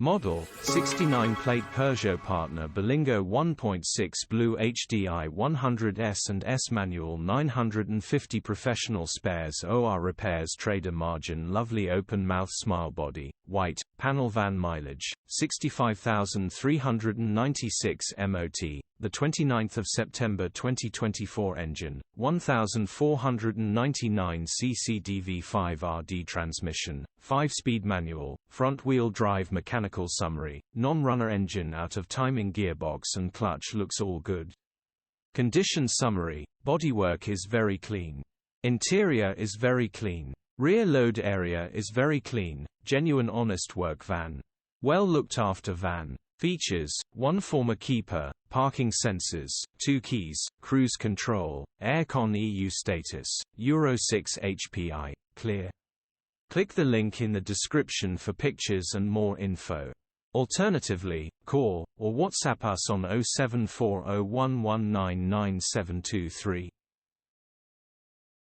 Model, 69-plate Peugeot partner BERLINGO 1.6 BlueHDi 100S and S manual 950 professional spares OR repairs trader margin lovely open mouth smile body, white, panel van mileage, 65,396 MOT, the 29th of September 2024 engine, 1,499 cc DV5RD transmission, 5-speed manual, front-wheel drive mechanical summary, non-runner engine out of timing gearbox and clutch looks all good. Condition summary, bodywork is very clean. Interior is very clean. Rear load area is very clean, genuine honest work van. Well looked after van. Features, 1 former keeper, parking sensors, 2 keys, cruise control, aircon EU status, Euro 6 HPI, clear. Click the link in the description for pictures and more info. Alternatively, call or WhatsApp us on 074011999723.